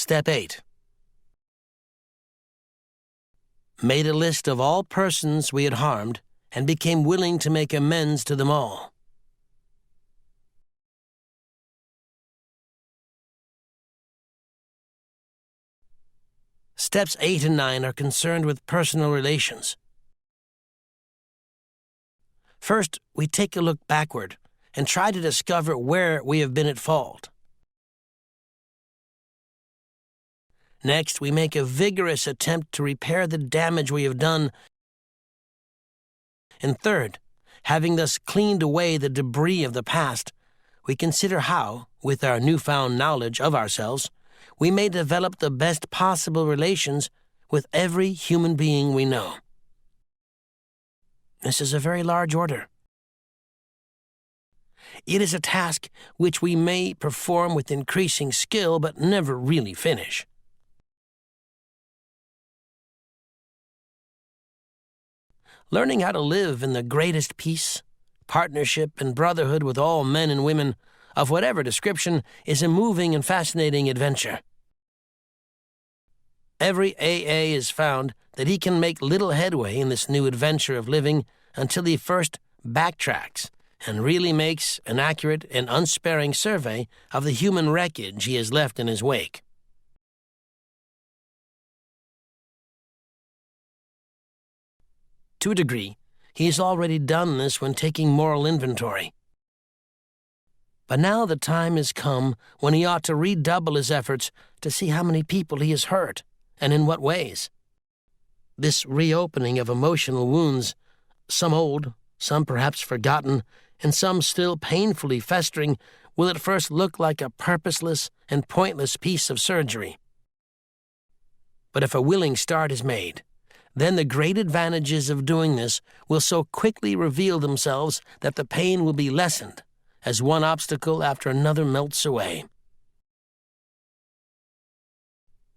Step 8. Made a list of all persons we had harmed and became willing to make amends to them all. Steps 8 and 9 are concerned with personal relations. First, we take a look backward and try to discover where we have been at fault. Next, we make a vigorous attempt to repair the damage we have done. And third, having thus cleaned away the debris of the past, we consider how, with our newfound knowledge of ourselves, we may develop the best possible relations with every human being we know. This is a very large order. It is a task which we may perform with increasing skill but never really finish. Learning how to live in the greatest peace, partnership, and brotherhood with all men and women of whatever description is a moving and fascinating adventure. Every AA has found that he can make little headway in this new adventure of living until he first backtracks and really makes an accurate and unsparing survey of the human wreckage he has left in his wake. To a degree, he has already done this when taking moral inventory. But now the time has come when he ought to redouble his efforts to see how many people he has hurt, and in what ways. This reopening of emotional wounds, some old, some perhaps forgotten, and some still painfully festering, will at first look like a purposeless and pointless piece of surgery. But if a willing start is made, then the great advantages of doing this will so quickly reveal themselves that the pain will be lessened as one obstacle after another melts away.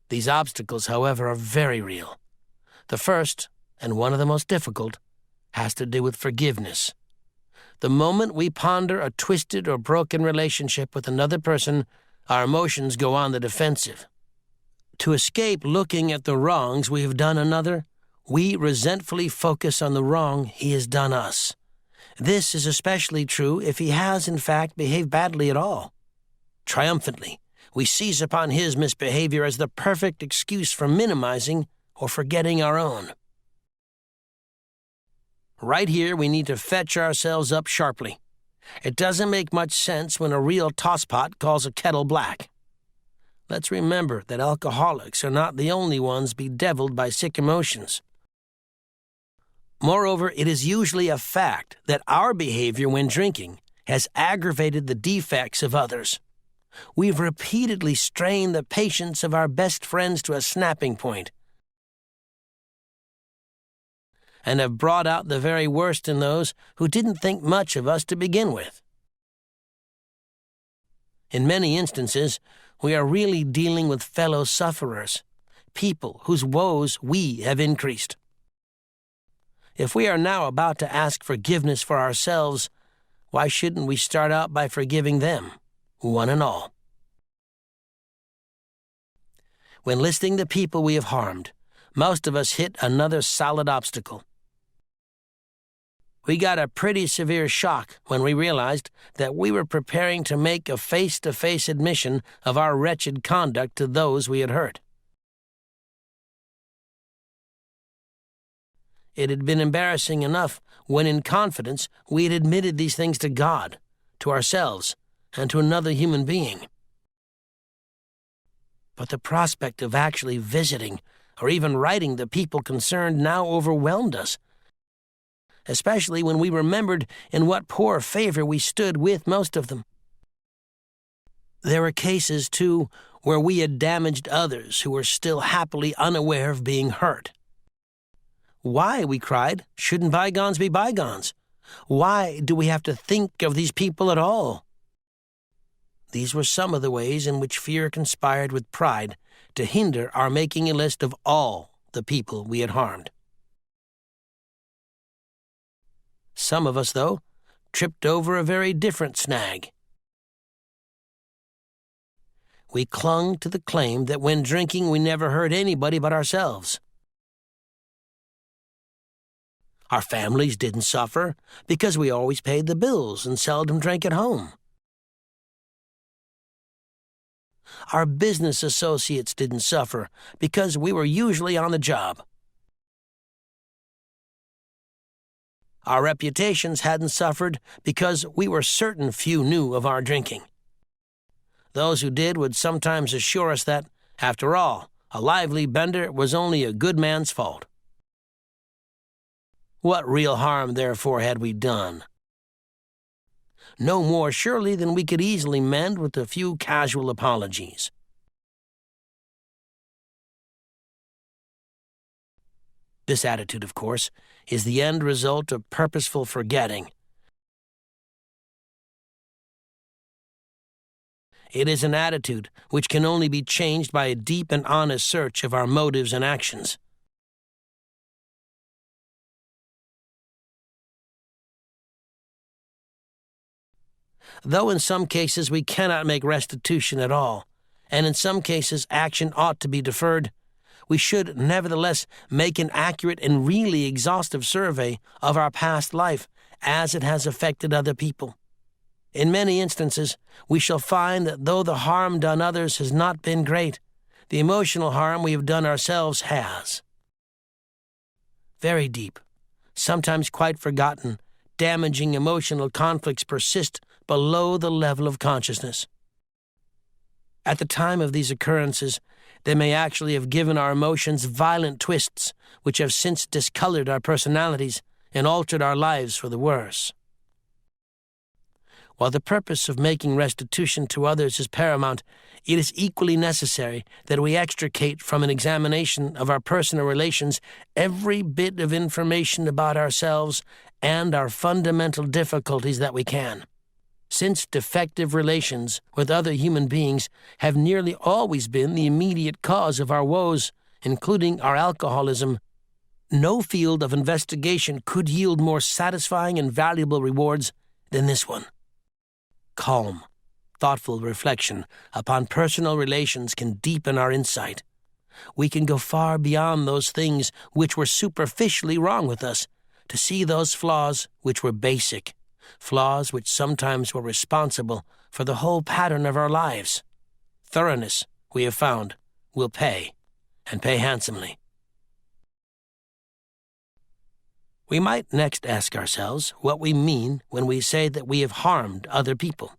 These obstacles, however, are very real. The first, and one of the most difficult, has to do with forgiveness. The moment we ponder a twisted or broken relationship with another person, our emotions go on the defensive. To escape looking at the wrongs we have done another, we resentfully focus on the wrong he has done us. This is especially true if he has, in fact, behaved badly at all. Triumphantly, we seize upon his misbehavior as the perfect excuse for minimizing or forgetting our own. Right here, we need to fetch ourselves up sharply. It doesn't make much sense when a real tosspot calls a kettle black. Let's remember that alcoholics are not the only ones bedeviled by sick emotions. Moreover, it is usually a fact that our behavior when drinking has aggravated the defects of others. We've repeatedly strained the patience of our best friends to a snapping point and have brought out the very worst in those who didn't think much of us to begin with. In many instances, we are really dealing with fellow sufferers, people whose woes we have increased. If we are now about to ask forgiveness for ourselves, why shouldn't we start out by forgiving them, one and all? When listing the people we have harmed, most of us hit another solid obstacle. We got a pretty severe shock when we realized that we were preparing to make a face-to-face admission of our wretched conduct to those we had hurt. It had been embarrassing enough when in confidence we had admitted these things to God, to ourselves, and to another human being. But the prospect of actually visiting or even writing the people concerned now overwhelmed us, especially when we remembered in what poor favor we stood with most of them. There were cases, too, where we had damaged others who were still happily unaware of being hurt. Why, we cried, shouldn't bygones be bygones? Why do we have to think of these people at all? These were some of the ways in which fear conspired with pride to hinder our making a list of all the people we had harmed. Some of us, though, tripped over a very different snag. we clung to the claim that when drinking we never hurt anybody but ourselves. Our families didn't suffer because we always paid the bills and seldom drank at home. Our business associates didn't suffer because we were usually on the job. Our reputations hadn't suffered because we were certain few knew of our drinking. Those who did would sometimes assure us that, after all, a lively bender was only a good man's fault. What real harm, therefore, had we done? No more, surely, than we could easily mend with a few casual apologies. This attitude, of course, is the end result of purposeful forgetting. It is an attitude which can only be changed by a deep and honest search of our motives and actions. Though in some cases we cannot make restitution at all, and in some cases action ought to be deferred, we should nevertheless make an accurate and really exhaustive survey of our past life as it has affected other people. In many instances, we shall find that though the harm done others has not been great, the emotional harm we have done ourselves has. Very deep, sometimes quite forgotten, damaging emotional conflicts persist below the level of consciousness. At the time of these occurrences, they may actually have given our emotions violent twists which have since discolored our personalities and altered our lives for the worse. While the purpose of making restitution to others is paramount, it is equally necessary that we extricate from an examination of our personal relations every bit of information about ourselves and our fundamental difficulties that we can. Since defective relations with other human beings have nearly always been the immediate cause of our woes, including our alcoholism, no field of investigation could yield more satisfying and valuable rewards than this one. Calm, thoughtful reflection upon personal relations can deepen our insight. We can go far beyond those things which were superficially wrong with us to see those flaws which were basic, flaws which sometimes were responsible for the whole pattern of our lives. Thoroughness, we have found, will pay, and pay handsomely. We might next ask ourselves what we mean when we say that we have harmed other people.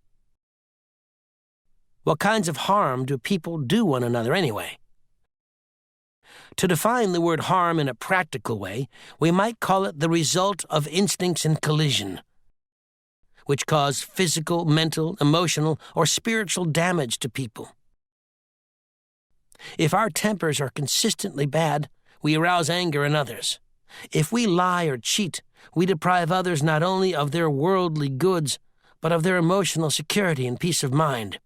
What kinds of harm do people do one another anyway? To define the word harm in a practical way, we might call it the result of instincts in collision, which cause physical, mental, emotional, or spiritual damage to people. If our tempers are consistently bad, we arouse anger in others. If we lie or cheat, we deprive others not only of their worldly goods, but of their emotional security and peace of mind.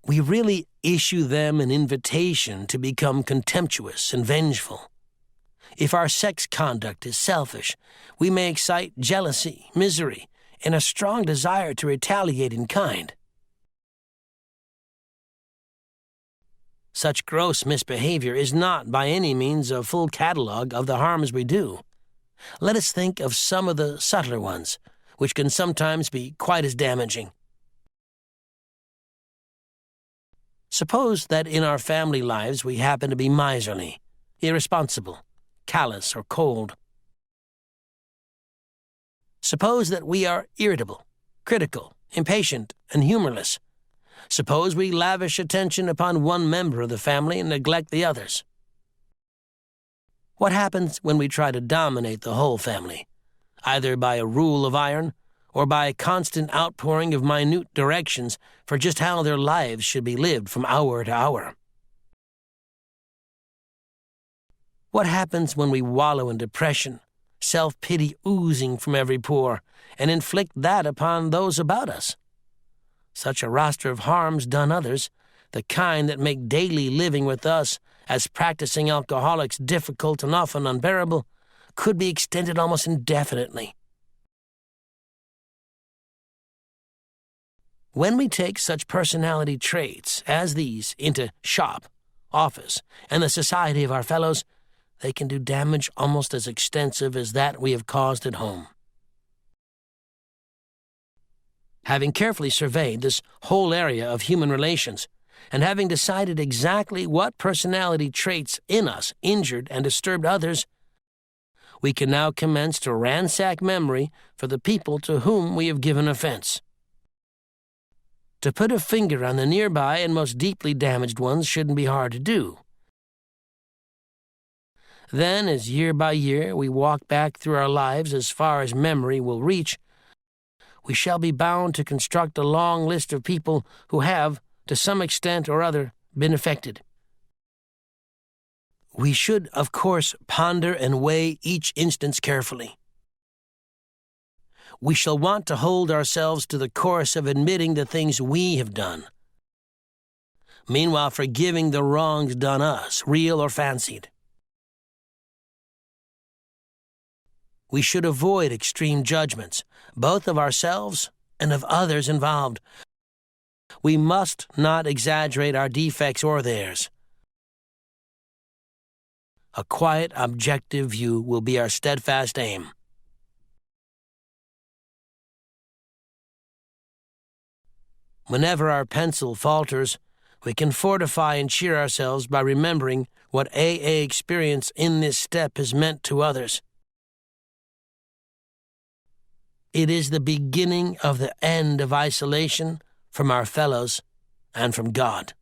We really issue them an invitation to become contemptuous and vengeful. If our sex conduct is selfish, we may excite jealousy, misery, and a strong desire to retaliate in kind. Such gross misbehavior is not by any means a full catalog of the harms we do. Let us think of some of the subtler ones, which can sometimes be quite as damaging. Suppose that in our family lives we happen to be miserly, irresponsible, callous, or cold. Suppose that we are irritable, critical, impatient, and humorless. Suppose we lavish attention upon one member of the family and neglect the others. What happens when we try to dominate the whole family, either by a rule of iron or by a constant outpouring of minute directions for just how their lives should be lived from hour to hour? What happens when we wallow in depression, self-pity oozing from every pore, and inflict that upon those about us? Such a roster of harms done others, the kind that make daily living with us as practicing alcoholics difficult and often unbearable, could be extended almost indefinitely. When we take such personality traits as these into shop, office, and the society of our fellows, they can do damage almost as extensive as that we have caused at home. Having carefully surveyed this whole area of human relations, and having decided exactly what personality traits in us injured and disturbed others, we can now commence to ransack memory for the people to whom we have given offense. To put a finger on the nearby and most deeply damaged ones shouldn't be hard to do. Then, as year by year we walk back through our lives as far as memory will reach, we shall be bound to construct a long list of people who have, to some extent or other, been affected. We should, of course, ponder and weigh each instance carefully. We shall want to hold ourselves to the course of admitting the things we have done, meanwhile forgiving the wrongs done us, real or fancied. We should avoid extreme judgments, both of ourselves and of others involved. We must not exaggerate our defects or theirs. A quiet, objective view will be our steadfast aim. Whenever our pencil falters, we can fortify and cheer ourselves by remembering what AA experience in this step has meant to others. It is the beginning of the end of isolation from our fellows and from God.